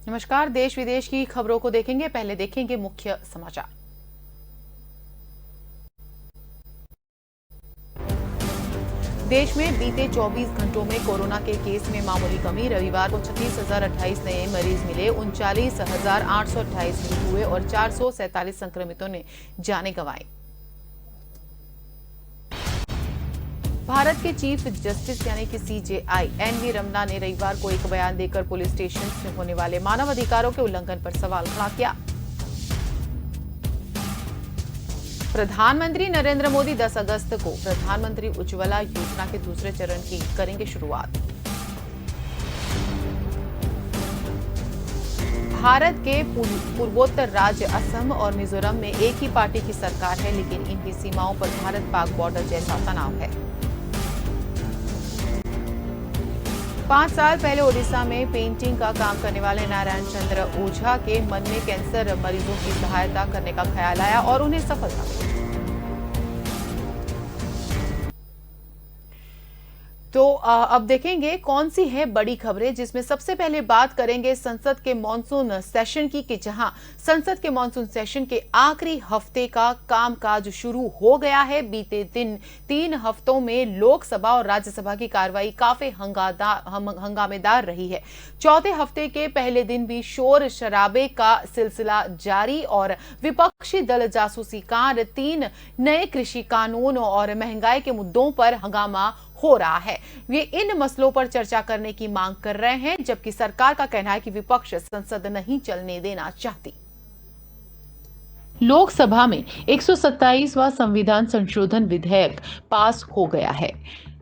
नमस्कार, देश विदेश की खबरों को देखेंगे। पहले देखेंगे मुख्य समाचार। देश में बीते 24 घंटों में कोरोना के केस में मामूली कमी। रविवार को 36,028 नए मरीज मिले, 39,828 मृत्यु हुए और 447 संक्रमितों ने जानें गंवाई। भारत के चीफ जस्टिस यानी कि सीजेआई एनवी रमन्ना ने रविवार को एक बयान देकर पुलिस स्टेशन में होने वाले मानव अधिकारों के उल्लंघन पर सवाल खड़ा किया। प्रधानमंत्री नरेंद्र मोदी 10 अगस्त को प्रधानमंत्री उज्ज्वला योजना के दूसरे चरण की करेंगे शुरुआत। भारत के पूर्वोत्तर राज्य असम और मिजोरम में एक ही पार्टी की सरकार है, लेकिन इनकी सीमाओं पर भारत पाक बॉर्डर जैसा तनाव है। 5 साल पहले ओडिशा में पेंटिंग का काम करने वाले नारायण चंद्र ओझा के मन में कैंसर मरीजों की सहायता करने का ख्याल आया और उन्हें सफलता मिली। तो अब देखेंगे कौन सी है बड़ी खबरें, जिसमें सबसे पहले बात करेंगे संसद के मॉनसून सेशन की, कि जहां संसद के मॉनसून सेशन के आखिरी हफ्ते का कामकाज शुरू हो गया है। बीते 3 हफ्तों में लोकसभा और राज्यसभा की कार्रवाई काफी हंगामेदार रही है। चौथे हफ्ते के पहले दिन भी शोर शराबे का सिलसिला जारी और विपक्षी दल जासूसी कांड, 3 नए कृषि कानून और महंगाई के मुद्दों पर हंगामा हो रहा है। वे इन मसलों पर चर्चा करने की मांग कर रहे हैं, जबकि सरकार का कहना है कि विपक्ष संसद नहीं चलने देना चाहती। लोकसभा में 127वां संविधान संशोधन विधेयक पास हो गया है।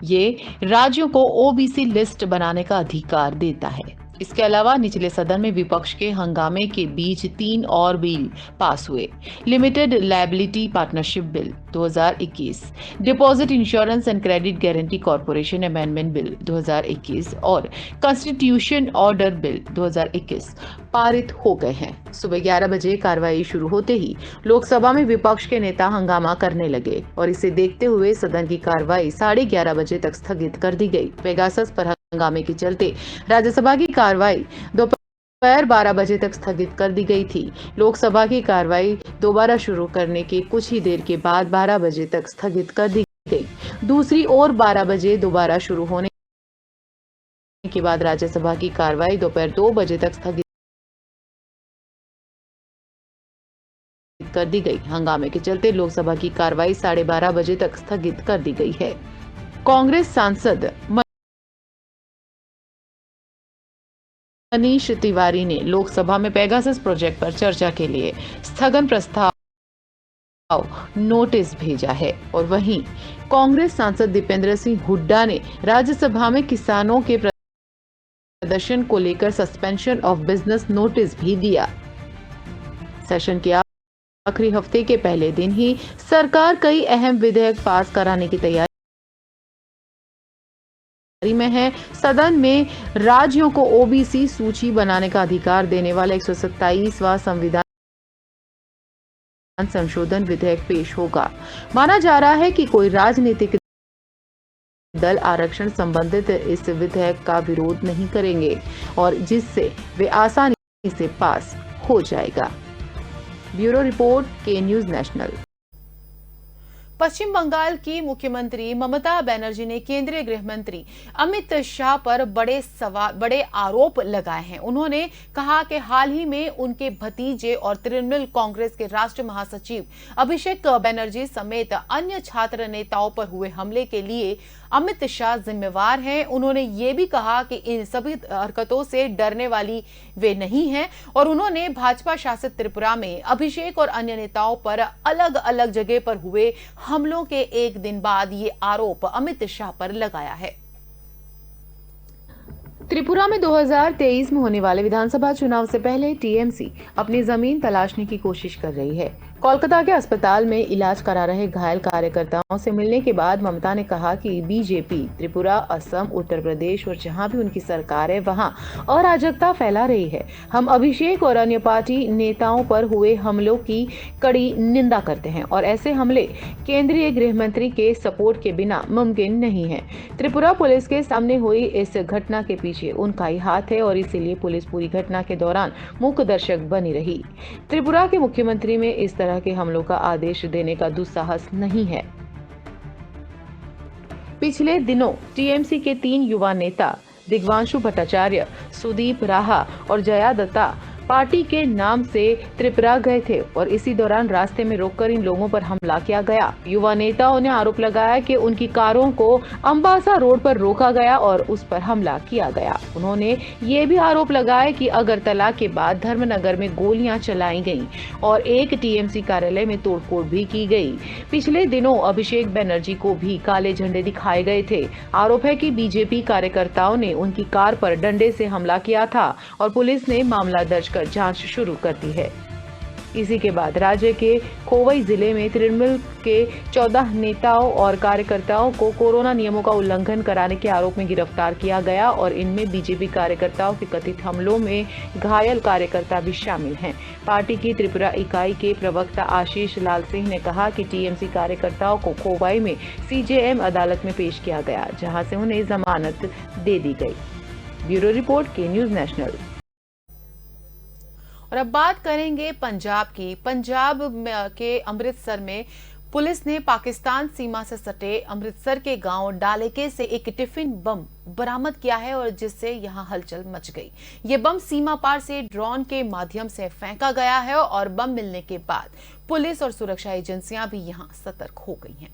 ये राज्यों को ओबीसी लिस्ट बनाने का अधिकार देता है। इसके अलावा निचले सदन में विपक्ष के हंगामे के बीच 3 और बिल पास हुए। Limited liability partnership bill 2021, deposit insurance and credit guarantee corporation amendment bill 2021 और कॉन्स्टिट्यूशन ऑर्डर बिल 2021 पारित हो गए हैं। सुबह 11 बजे कार्रवाई शुरू होते ही लोकसभा में विपक्ष के नेता हंगामा करने लगे और इसे देखते हुए सदन की कार्रवाई 11:30 बजे तक स्थगित कर दी गई। पेगासस पर हंगामे के चलते राज्यसभा की कार्रवाई दोपहर 12 बजे तक स्थगित कर दी गई थी। लोकसभा की कार्रवाई दोबारा शुरू करने के कुछ ही देर के बाद 12 बजे तक स्थगित कर दी गई। दूसरी ओर 12 बजे दोबारा शुरू होने के बाद राज्यसभा की कार्रवाई दोपहर 2 बजे तक स्थगित कर दी गई। हंगामे के चलते लोकसभा की कार्रवाई 12:30 बजे तक स्थगित कर दी गई है। कांग्रेस सांसद मनीष तिवारी ने लोकसभा में पेगासस प्रोजेक्ट पर चर्चा के लिए स्थगन प्रस्ताव नोटिस भेजा है और वहीं कांग्रेस सांसद दीपेंद्र सिंह हुड्डा ने राज्यसभा में किसानों के प्रदर्शन को लेकर सस्पेंशन ऑफ बिजनेस नोटिस भी दिया। सेशन के आखिरी हफ्ते के पहले दिन ही सरकार कई अहम विधेयक पास कराने की तैयारी में है। सदन में राज्यों को ओबीसी सूची बनाने का अधिकार देने वाला 127वां संविधान संशोधन विधेयक पेश होगा। माना जा रहा है कि कोई राजनीतिक दल आरक्षण संबंधित इस विधेयक का विरोध नहीं करेंगे और जिससे वे आसानी से पास हो जाएगा। ब्यूरो रिपोर्ट, के न्यूज नेशनल। पश्चिम बंगाल की मुख्यमंत्री ममता बनर्जी ने केंद्रीय गृह मंत्री अमित शाह पर बड़े आरोप लगाए हैं। उन्होंने कहा कि हाल ही में उनके भतीजे और तृणमूल कांग्रेस के राष्ट्रीय महासचिव अभिषेक बनर्जी समेत अन्य छात्र नेताओं पर हुए हमले के लिए अमित शाह जिम्मेवार हैं। उन्होंने ये भी कहा कि इन सभी हरकतों से डरने वाली वे नहीं हैं और उन्होंने भाजपा शासित त्रिपुरा में अभिषेक और अन्य नेताओं पर अलग अलग जगह पर हुए हमलों के एक दिन बाद ये आरोप अमित शाह पर लगाया है। त्रिपुरा में 2023 में होने वाले विधानसभा चुनाव से पहले टीएमसी अपनी जमीन तलाशने की कोशिश कर रही है। कोलकाता के अस्पताल में इलाज करा रहे घायल कार्यकर्ताओं से मिलने के बाद ममता ने कहा कि बीजेपी त्रिपुरा, असम, उत्तर प्रदेश और जहां भी उनकी सरकार है वहां अराजकता फैला रही है। हम अभिषेक और अन्य पार्टी नेताओं पर हुए हमलों की कड़ी निंदा करते हैं और ऐसे हमले केंद्रीय गृह मंत्री के सपोर्ट के बिना मुमकिन नहीं है। त्रिपुरा पुलिस के सामने हुई इस घटना के पीछे उनका ही हाथ है और इसीलिए पुलिस पूरी घटना के दौरान मूक दर्शक बनी रही। त्रिपुरा के मुख्यमंत्री में इस तरह के हमलों का आदेश देने का दुस्साहस नहीं है। पिछले दिनों टीएमसी के 3 युवा नेता दिग्वांशु भट्टाचार्य, सुदीप राहा और जया दत्ता पार्टी के नाम से त्रिपुरा गए थे और इसी दौरान रास्ते में रोककर इन लोगों पर हमला किया गया। युवा नेताओं ने आरोप लगाया कि उनकी कारों को अंबासा रोड पर रोका गया और उस पर हमला किया गया। उन्होंने ये भी आरोप लगाया कि अगरतला के बाद धर्मनगर में गोलियां चलाई गईं और एक टीएमसी कार्यालय में तोड़फोड़ भी की गई। पिछले दिनों अभिषेक बनर्जी को भी काले झंडे दिखाए गए थे। आरोप है कि बीजेपी कार्यकर्ताओं ने उनकी कार पर डंडे से हमला किया था और पुलिस ने मामला दर्ज कर जांच शुरू कर दी है। इसी के बाद राज्य के खोवई जिले में तृणमूल के 14 नेताओं और कार्यकर्ताओं को कोरोना नियमों का उल्लंघन कराने के आरोप में गिरफ्तार किया गया और इनमें बीजेपी कार्यकर्ताओं के कथित हमलों में घायल कार्यकर्ता भी शामिल हैं। पार्टी की त्रिपुरा इकाई के प्रवक्ता आशीष लाल सिंह ने कहा कि टीएमसी कार्यकर्ताओं को खोवई में सीजेएम अदालत में पेश किया गया, जहां से उन्हें जमानत दे दी गई। ब्यूरो रिपोर्ट, के न्यूज नेशनल। और अब बात करेंगे पंजाब की। पंजाब के अमृतसर में पुलिस ने पाकिस्तान सीमा से सटे अमृतसर के गांव डालेके से एक टिफिन बम बरामद किया है और जिससे यहां हलचल मच गई। ये बम सीमा पार से ड्रोन के माध्यम से फेंका गया है और बम मिलने के बाद पुलिस और सुरक्षा एजेंसियां भी यहां सतर्क हो गई हैं।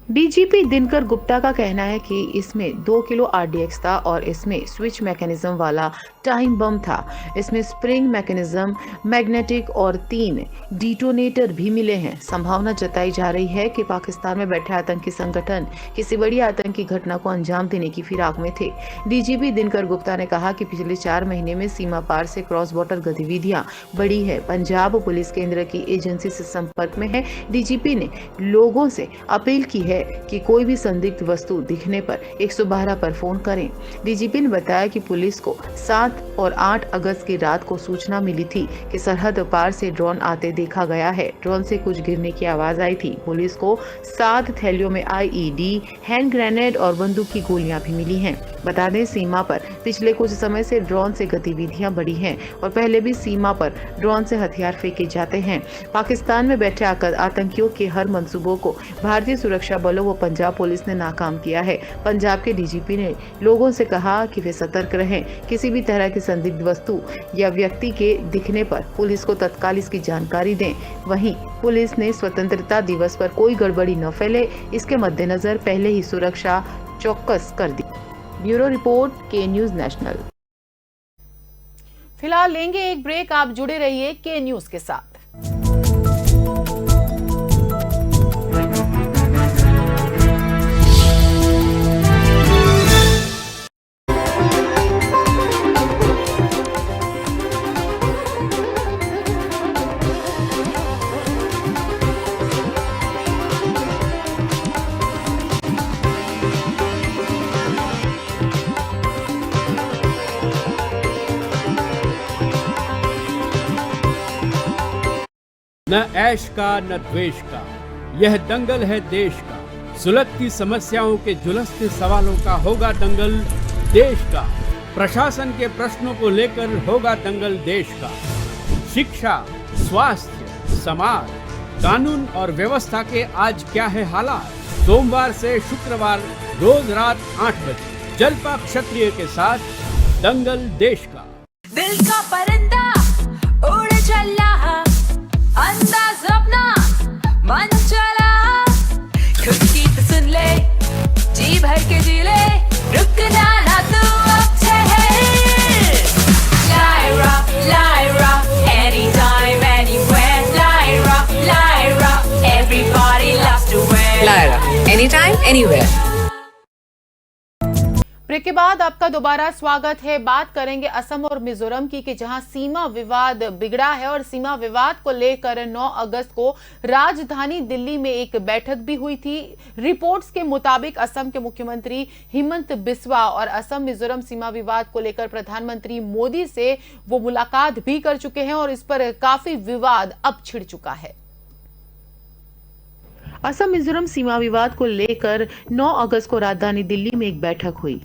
डीजीपी दिनकर गुप्ता का कहना है कि इसमें 2 किलो आरडीएक्स था और इसमें स्विच मैकेनिज्म वाला टाइम बम था। इसमें स्प्रिंग मैकेनिज्म, मैग्नेटिक और 3 डिटोनेटर भी मिले हैं। संभावना जताई जा रही है कि पाकिस्तान में बैठे आतंकी संगठन किसी बड़ी आतंकी घटना को अंजाम देने की फिराक में थे। डीजीपी दिनकर गुप्ता ने कहा कि पिछले 4 महीने में सीमा पार से क्रॉस बॉर्डर गतिविधियां बढ़ी है। पंजाब पुलिस केंद्र की एजेंसी से संपर्क में है। डीजीपी ने लोगों से अपील की है कि कोई भी संदिग्ध वस्तु दिखने पर 112 पर फोन करें। डीजीपी ने बताया कि पुलिस को 7 और 8 अगस्त की रात को सूचना मिली थी कि सरहद पार से ड्रोन आते देखा गया है। ड्रोन से कुछ गिरने की आवाज आई थी। पुलिस को 7 थैलियों में आईईडी, हैंड ग्रेनेड और बंदूक की गोलियां भी मिली हैं। बता दें, सीमा पर पिछले कुछ समय से ड्रोन से गतिविधियां बढ़ी हैं और पहले भी सीमा पर ड्रोन से हथियार फेंके जाते हैं। पाकिस्तान में बैठे आतंकियों के हर मंसूबों को भारतीय सुरक्षा बलों व पंजाब पुलिस ने नाकाम किया है। पंजाब के डीजीपी ने लोगों से कहा कि वे सतर्क रहें। किसी भी तरह की संदिग्ध वस्तु या व्यक्ति के दिखने पर पुलिस को तत्काल इसकी जानकारी दें। वहीं पुलिस ने स्वतंत्रता दिवस पर कोई गड़बड़ी न फैले, इसके मद्देनजर पहले ही सुरक्षा चौकस कर दी। ब्यूरो रिपोर्ट, के न्यूज नेशनल। फिलहाल लेंगे एक ब्रेक। आप जुड़े रहिए के न्यूज के साथ। न ऐश का न द्वेष का, यह दंगल है देश का। सुलगती समस्याओं के जुलसते सवालों का होगा दंगल देश का। प्रशासन के प्रश्नों को लेकर होगा दंगल देश का। शिक्षा, स्वास्थ्य, समाज, कानून और व्यवस्था के आज क्या है हालात। सोमवार से शुक्रवार रोज रात 8 बजे जलपा क्षत्रिय के साथ दंगल देश का। दिल का परिंदा उड़ चला, अंदाज अपना मन चला, खुद की तो सुन ले, जी भर के जी ले, रुकना ना तू अब ठहर। Lyra, Lyra, anytime, anywhere. Lyra, Lyra, everybody loves to wear. Lyra, anytime, anywhere. Break के बाद आपका दोबारा स्वागत है। बात करेंगे असम और मिजोरम की कि जहां सीमा विवाद बिगड़ा है और सीमा विवाद को लेकर 9 अगस्त को राजधानी दिल्ली में एक बैठक भी हुई थी। रिपोर्ट्स के मुताबिक असम के मुख्यमंत्री हिमंत बिस्वा और असम मिजोरम सीमा विवाद को लेकर प्रधानमंत्री मोदी से वो मुलाकात भी कर चुके हैं और इस पर काफी विवाद अब छिड़ चुका है। असम मिजोरम सीमा विवाद को लेकर 9 अगस्त को राजधानी दिल्ली में एक बैठक हुई।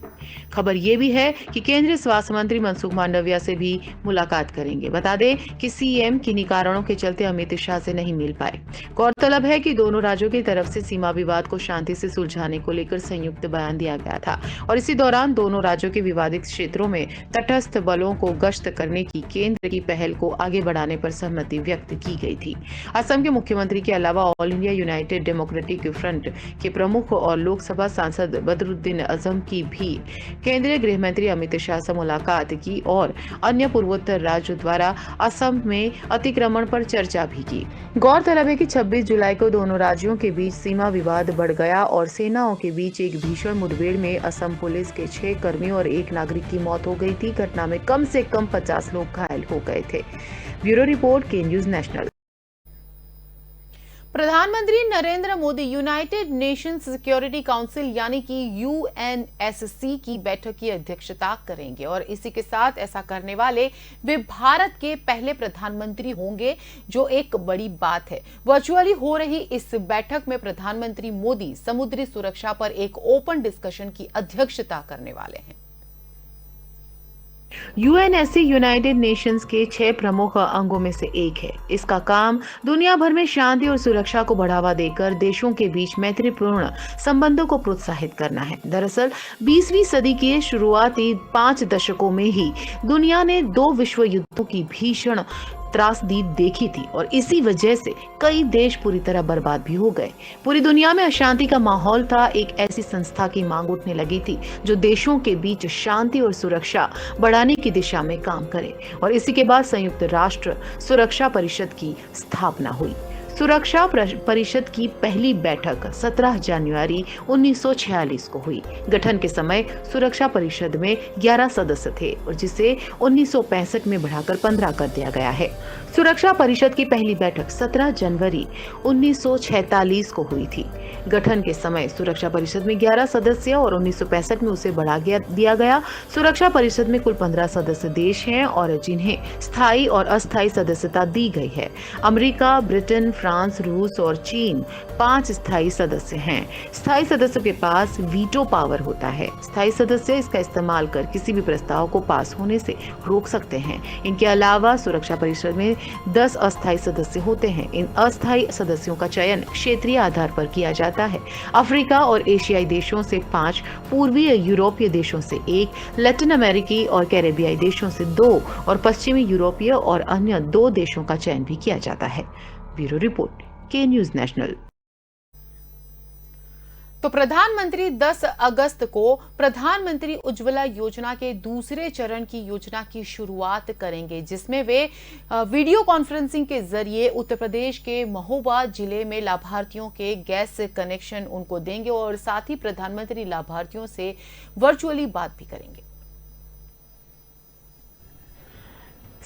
खबर यह भी है कि केंद्रीय स्वास्थ्य मंत्री मनसुख मांडविया से भी मुलाकात करेंगे। बता दें कि सीएम किन्हीं कारणों के चलते अमित शाह से नहीं मिल पाए। गौरतलब है कि दोनों राज्यों की तरफ से सीमा विवाद को शांति से सुलझाने को लेकर संयुक्त बयान दिया गया था और इसी दौरान दोनों राज्यों के विवादित क्षेत्रों में तटस्थ बलों को गश्त करने की केंद्र की पहल को आगे बढ़ाने पर सहमति व्यक्त की गई थी। असम के मुख्यमंत्री के अलावा all India United democratic front के प्रमुख और लोकसभा सांसद बदरुद्दीन आजम की भी केंद्रीय गृह मंत्री अमित शाह से मुलाकात की और अन्य पूर्वोत्तर राज्यों द्वारा असम में अतिक्रमण पर चर्चा भी की। गौरतलब है कि 26 जुलाई को दोनों राज्यों के बीच सीमा विवाद बढ़ गया और सेनाओं के बीच एक भीषण मुठभेड़ में असम पुलिस के 6 कर्मी और 1 नागरिक की मौत हो गई थी। घटना में कम से कम 50 लोग घायल हो गए थे। ब्यूरो रिपोर्ट, के न्यूज नेशनल। प्रधानमंत्री Narendra Modi United Nations security council यानी कि यूएनएससी की बैठक की अध्यक्षता करेंगे और इसी के साथ ऐसा करने वाले वे भारत के पहले प्रधानमंत्री होंगे, जो एक बड़ी बात है। वर्चुअली हो रही इस बैठक में प्रधानमंत्री मोदी समुद्री सुरक्षा पर एक ओपन डिस्कशन की अध्यक्षता करने वाले हैं। यूएनएससी यूनाइटेड नेशंस के 6 प्रमुख अंगों में से एक है। इसका काम दुनिया भर में शांति और सुरक्षा को बढ़ावा देकर देशों के बीच मैत्रीपूर्ण संबंधों को प्रोत्साहित करना है। दरअसल 20वीं सदी के शुरुआती 5 दशकों में ही दुनिया ने 2 विश्व युद्धों की भीषण त्रासदी देखी थी और इसी वजह से कई देश पूरी तरह बर्बाद भी हो गए। पूरी दुनिया में अशांति का माहौल था। एक ऐसी संस्था की मांग उठने लगी थी जो देशों के बीच शांति और सुरक्षा बढ़ाने की दिशा में काम करे और इसी के बाद संयुक्त राष्ट्र सुरक्षा परिषद की स्थापना हुई। सुरक्षा परिषद की पहली बैठक 17 जनवरी 1946 को हुई। गठन के समय सुरक्षा परिषद में 11 सदस्य थे और जिसे 1965 में बढ़ाकर 15 कर दिया गया है। सुरक्षा परिषद की पहली बैठक 17 जनवरी 1946 को हुई थी। गठन के समय सुरक्षा परिषद में 11 सदस्य और 1965 में उसे बढ़ा दिया गया। सुरक्षा परिषद में कुल 15 सदस्य देश हैं और जिन्हें स्थायी और अस्थायी सदस्यता दी गई है। अमेरिका, ब्रिटेन, फ्रांस, रूस और चीन 5 स्थायी सदस्य हैं। स्थायी सदस्यों के पास वीटो पावर होता है। स्थायी सदस्य इसका इस्तेमाल कर किसी भी प्रस्ताव को पास होने से रोक सकते हैं। इनके अलावा सुरक्षा परिषद में 10 अस्थायी सदस्य होते हैं। इन अस्थायी सदस्यों का चयन क्षेत्रीय आधार पर किया जाता है। अफ्रीका और एशियाई देशों से 5, पूर्वी यूरोपीय देशों से 1, लैटिन अमेरिकी और कैरेबियाई देशों से 2 और पश्चिमी यूरोपीय और अन्य 2 देशों का चयन भी किया जाता है। ब्यूरो रिपोर्ट, के न्यूज नेशनल। तो प्रधानमंत्री 10 अगस्त को प्रधानमंत्री उज्ज्वला योजना के दूसरे चरण की योजना की शुरुआत करेंगे, जिसमें वे वीडियो कॉन्फ्रेंसिंग के जरिए उत्तर प्रदेश के महोबा जिले में लाभार्थियों के गैस कनेक्शन उनको देंगे और साथ ही प्रधानमंत्री लाभार्थियों से वर्चुअली बात भी करेंगे।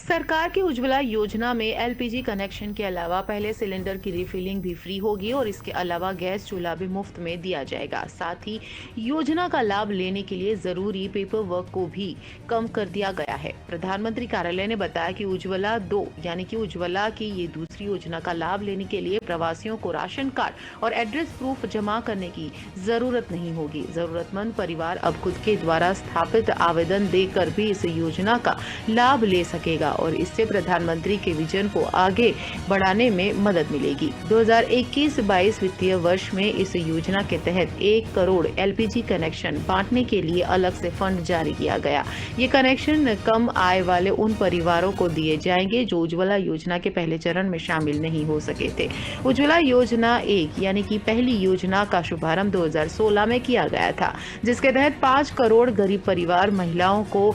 सरकार की उज्ज्वला योजना में एलपीजी कनेक्शन के अलावा पहले सिलेंडर की रिफिलिंग भी फ्री होगी और इसके अलावा गैस चूल्हा भी मुफ्त में दिया जाएगा। साथ ही योजना का लाभ लेने के लिए जरूरी पेपर वर्क को भी कम कर दिया गया है। प्रधानमंत्री कार्यालय ने बताया कि उज्ज्वला 2 यानी कि उज्ज्वला की ये दूसरी योजना का लाभ लेने के लिए प्रवासियों को राशन कार्ड और एड्रेस प्रूफ जमा करने की जरूरत नहीं होगी। जरूरतमंद परिवार अब खुद के द्वारा स्थापित आवेदन देकर भी इस योजना का लाभ ले सकेगा और इससे प्रधानमंत्री के विजन को आगे बढ़ाने में मदद मिलेगी। 2021-22 वित्तीय वर्ष में इस योजना के तहत 1 करोड़ एलपीजी कनेक्शन बांटने के लिए अलग से फंड जारी किया गया। ये कनेक्शन कम आय वाले उन परिवारों को दिए जाएंगे जो उज्ज्वला योजना के पहले चरण में शामिल नहीं हो सके थे। उज्ज्वला योजना 1 यानी कि पहली योजना का शुभारंभ 2016 में किया गया था, जिसके तहत 5 करोड़ गरीब परिवार महिलाओं को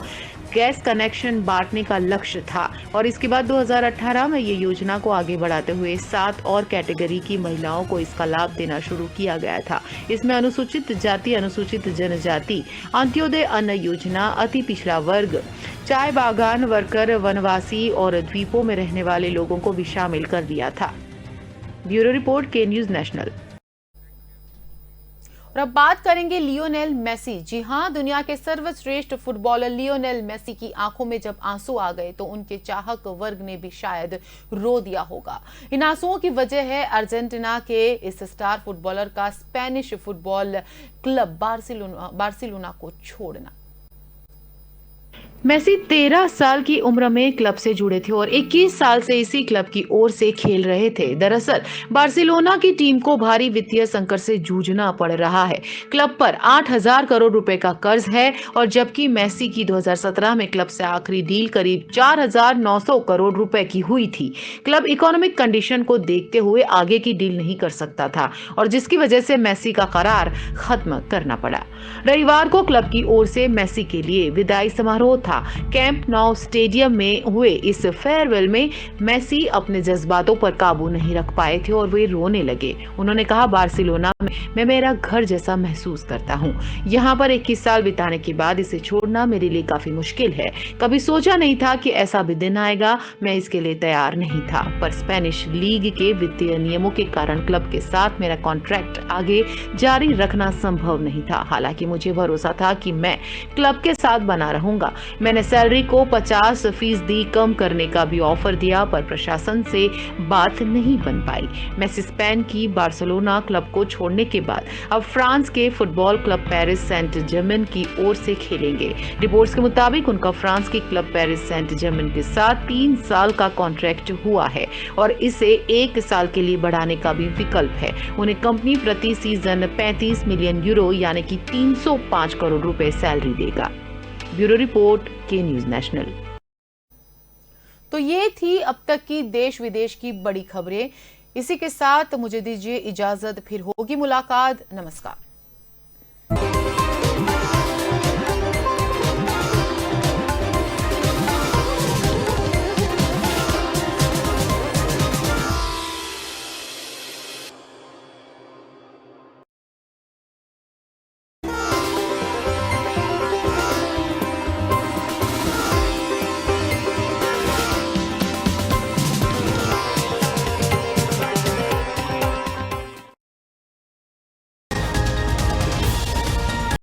गैस कनेक्शन बांटने का लक्ष्य था और इसके बाद 2018 में ये योजना को आगे बढ़ाते हुए 7 और कैटेगरी की महिलाओं को इसका लाभ देना शुरू किया गया था। इसमें अनुसूचित जाति, अनुसूचित जनजाति, अंत्योदय अन्न योजना, अति पिछड़ा वर्ग, चाय बागान वर्कर, वनवासी और द्वीपों में रहने वाले लोगों को भी शामिल कर दिया था। ब्यूरो रिपोर्ट, के न्यूज नेशनल। और अब बात करेंगे लियोनेल मेसी। जी हां, दुनिया के सर्वश्रेष्ठ फुटबॉलर लियोनेल मेसी की आंखों में जब आंसू आ गए तो उनके चाहक वर्ग ने भी शायद रो दिया होगा। इन आंसुओं की वजह है अर्जेंटीना के इस स्टार फुटबॉलर का स्पेनिश फुटबॉल क्लब बार्सिलोना को छोड़ना। मेसी 13 साल की उम्र में क्लब से जुड़े थे और 21 साल से इसी क्लब की ओर से खेल रहे थे। दरअसल बार्सिलोना की टीम को भारी वित्तीय संकट से जूझना पड़ रहा है। क्लब पर 8,000 करोड़ रुपए का कर्ज है और जबकि मेसी की 2017 में क्लब से आखिरी डील करीब 4,900 करोड़ रुपए की हुई थी। क्लब इकोनॉमिक कंडीशन को देखते हुए आगे की डील नहीं कर सकता था और जिसकी वजह से मेसी का करार खत्म करना पड़ा। रविवार को क्लब की ओर से मेसी के लिए विदाई समारोह था। कैंप नाउ स्टेडियम में हुए इस फेयरवेल में मेसी अपने जज्बातों पर काबू नहीं रख पाए थे और वे रोने लगे। उन्होंने कहा, बार्सिलोना में मैं मेरा घर जैसा महसूस करता हूं। यहां पर 21 साल बिताने के बाद इसे छोड़ना मेरे लिए काफी मुश्किल है। कभी सोचा नहीं था कि ऐसा भी दिन आएगा। मैं इसके लिए तैयार नहीं था, पर स्पेनिश लीग के वित्तीय नियमों के कारण क्लब के साथ मेरा कॉन्ट्रैक्ट आगे जारी रखना संभव नहीं था। हालांकि मुझे भरोसा था कि मैं क्लब के साथ बना रहूंगा। मैंने सैलरी को 50% कम करने का भी ऑफर दिया, पर प्रशासन से बात नहीं बन पाई। मेसी स्पेन की बार्सिलोना क्लब को छोड़ने के बाद अब फ्रांस के football club Paris Saint Germain की ओर से खेलेंगे। रिपोर्ट्स के मुताबिक उनका फ्रांस की क्लब पेरिस सेंट जर्मेन के साथ 3 साल का कॉन्ट्रैक्ट हुआ है और इसे 1 साल के लिए बढ़ाने का भी विकल्प है। उन्हें कंपनी प्रति सीजन 35 मिलियन यूरो यानी कि 305 करोड़ रुपए सैलरी देगा। ब्यूरो रिपोर्ट, के न्यूज नेशनल। तो ये थी अब तक की देश विदेश की बड़ी खबरें। इसी के साथ मुझे दीजिए इजाजत, फिर होगी मुलाकात। नमस्कार।